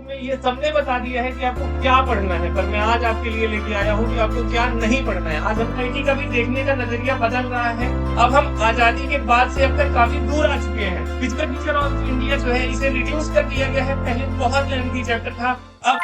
में ये सबने बता दिया है कि आपको क्या पढ़ना है, पर मैं आज आपके लिए लेके आया हूँ कि आपको क्या नहीं पढ़ना है। आज हम आईटी का भी देखने का नजरिया बदल रहा है। अब हम आजादी के बाद से अब तक काफी दूर आ चुके हैं। फिजिकल टीचर ऑफ इंडिया जो है इसे रिड्यूस कर दिया गया है। पहले बहुत लेंथी चैप्टर था। अब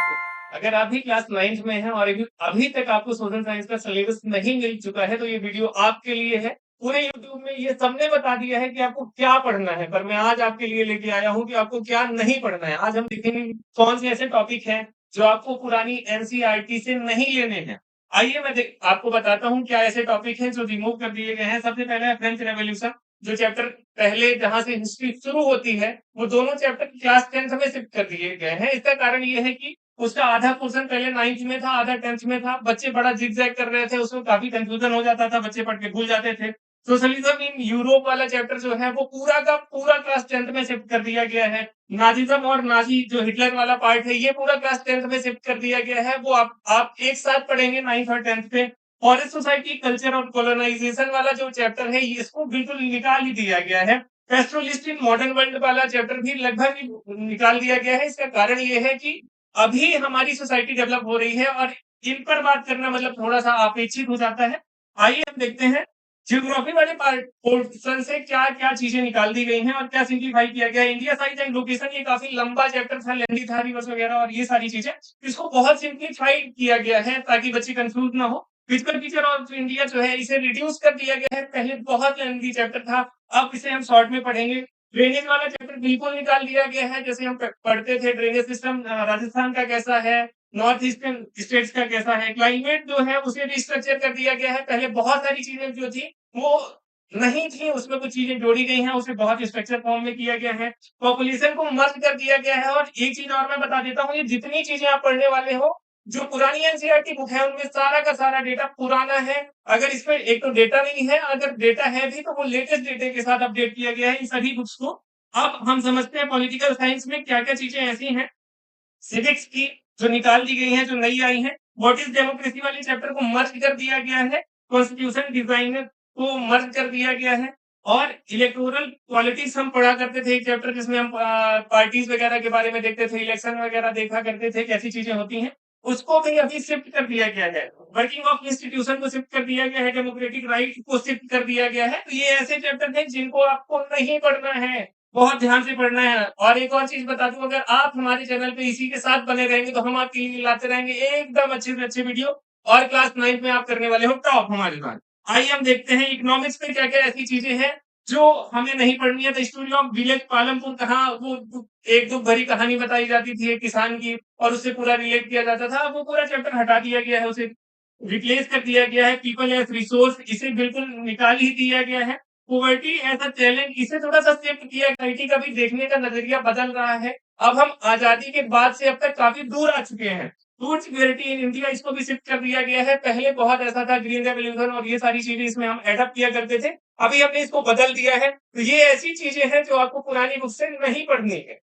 अगर आप भी क्लास 9th में हैं और अभी तक आपको सोशल साइंस का सिलेबस नहीं मिल चुका है तो ये वीडियो आपके लिए है। पूरे यूट्यूब में ये सबने बता दिया है कि आपको क्या पढ़ना है, पर मैं आज आपके लिए लेके आया हूँ कि आपको क्या नहीं पढ़ना है। आज हम देखेंगे कौन से ऐसे टॉपिक हैं जो आपको पुरानी एनसीईआरटी से नहीं लेने हैं। आइए मैं आपको बताता हूँ क्या ऐसे टॉपिक हैं जो रिमूव कर दिए गए हैं। सबसे पहले है फ्रेंच रेवोल्यूशन। जो चैप्टर पहले जहां से हिस्ट्री शुरू होती है वो दोनों चैप्टर क्लास 10th में शिफ्ट कर दिए गए हैं। इसका कारण ये है कि उसका आधा पोर्शन पहले 9th में था, आधा 10th में था। बच्चे बड़ा जिग-जैग कर रहे थे, उसमें काफी कंफ्यूजन हो जाता था, बच्चे पढ़ के भूल जाते थे। सोशलिज्म इन यूरोप वाला चैप्टर जो है वो पूरा का पूरा क्लास 10th में शिफ्ट कर दिया गया है। नाजिज्म और नाजी जो हिटलर वाला पार्ट है ये पूरा क्लास 10th में शिफ्ट कर दिया गया है। वो आप एक साथ पढ़ेंगे 9th और 10th पे। फॉरेस्ट सोसाइटी कल्चर और कॉलोनाइजेशन वाला जो चैप्टर है इसको बिल्कुल निकाल ही दिया गया है। पेस्ट्रोलिस्ट इन मॉडर्न वर्ल्ड वाला चैप्टर भी लगभग ही निकाल दिया गया है। इसका कारण ये है कि अभी हमारी सोसाइटी डेवलप हो रही है और इन पर बात करना मतलब थोड़ा-सा अपेक्षित हो जाता है। आइए हम देखते हैं ज्योग्राफी वाले पार्ट पोर्शन से क्या-क्या चीजें निकाल दी गई हैं और क्या सिंप्लीफाई किया गया है। इंडिया साइज एंड लोकेशन ये काफी लंबा चैप्टर था, लेंथी था, रिवर्स वगैरह और ये सारी चीजें। इसको बहुत सिंप्लीफाई किया गया है ताकि बच्चे कंफ्यूज ना हो। फिजिकल टीचर ऑफ इंडिया जो है इसे रिड्यूस कर दिया गया है। पहले बहुत लेंथी चैप्टर था, अब इसे हम शॉर्ट में पढ़ेंगे। ड्रेनेज वाला चैप्टर बिल्कुल निकाल दिया गया है। जैसे हम पढ़ते थे ड्रेनेज सिस्टम राजस्थान का कैसा है, नॉर्थ ईस्टर्न स्टेट्स का कैसा है, क्लाइमेट जो है उसे रिस्ट्रक्चर कर दिया गया है। पहले बहुत सारी चीजें जो थी वो नहीं थी, उसमें कुछ चीजें जोड़ी गई हैं, उसे बहुत स्ट्रक्चर फॉर्म में किया गया है। पॉपुलेशन को मर्ज कर दिया गया है। और एक चीज और मैं बता देता हूँ, ये जितनी चीजें आप पढ़ने वाले हो जो पुरानी एनसीईआरटी बुक है उनमें सारा का सारा डेटा पुराना है। अगर इसमें एक तो डेटा नहीं है, अगर डेटा है भी तो वो लेटेस्ट डेटे के साथ अपडेट किया गया है इन सभी बुक्स को। अब हम समझते हैं पॉलिटिकल साइंस में क्या-क्या चीजें ऐसी हैं सिविक्स की जो निकाल दी गई हैं, जो नई आई हैं। व्हाट इज डेमोक्रेसी वाले चैप्टर को मर्ज कर दिया गया है। कॉन्स्टिट्यूशन डिजाइन को मर्ज कर दिया गया है। और इलेक्टोरल पॉलिटिक्स हम पढ़ा करते थे एक चैप्टर जिसमें हम पार्टीज वगैरह के बारे में देखते थे, इलेक्शन वगैरह देखा करते थे, कैसी चीजें होती हैं। उसको भी अभी शिफ्ट कर दिया गया है। वर्किंग ऑफ इंस्टीट्यूशन को शिफ्ट कर दिया गया है, डेमोक्रेटिक राइट को शिफ्ट कर दिया गया है। तो ये ऐसे चैप्टर हैं जिनको आपको नहीं पढ़ना है, बहुत ध्यान से पढ़ना है। और एक और चीज बता दूं, अगर आप हमारे चैनल पे इसी के साथ बने रहेंगे तो हम आपके लिए लाते रहेंगे एकदम अच्छे से अच्छे वीडियो। और क्लास 9th में आप करने वाले हो टॉप हमारे साथ। आइए हम देखते हैं इकोनॉमिक्स में क्या क्या ऐसी चीजें हैं जो हमें नहीं पढ़नी है। The story of village Palampur, कहाँ वो एक दुख भरी कहानी बताई जाती थी एक किसान की और उससे पूरा रिलेट किया जाता था। अब वो पूरा चैप्टर हटा दिया गया है, उसे रिप्लेस कर दिया गया है। पीपल एज रिसोर्स इसे बिल्कुल निकाल ही दिया गया है। पॉवर्टी एज अ चैलेंज इसे थोड़ा-सा शिफ्ट किया। आईटी का भी देखने का नज़रिया बदल रहा है। अब हम आज़ादी के बाद से अब तक काफ़ी दूर आ चुके हैं। फूड सिक्योरिटी इन इंडिया इसको भी शिफ्ट कर दिया गया है। पहले बहुत ऐसा था, ग्रीन रेवोल्यूशन और ये सारी चीज़ें इसमें हम एडॉप्ट किया करते थे। अभी हमने इसको बदल दिया है। तो ये ऐसी चीज़ें हैं जो आपको पुरानी बुक से नहीं पढ़नी है।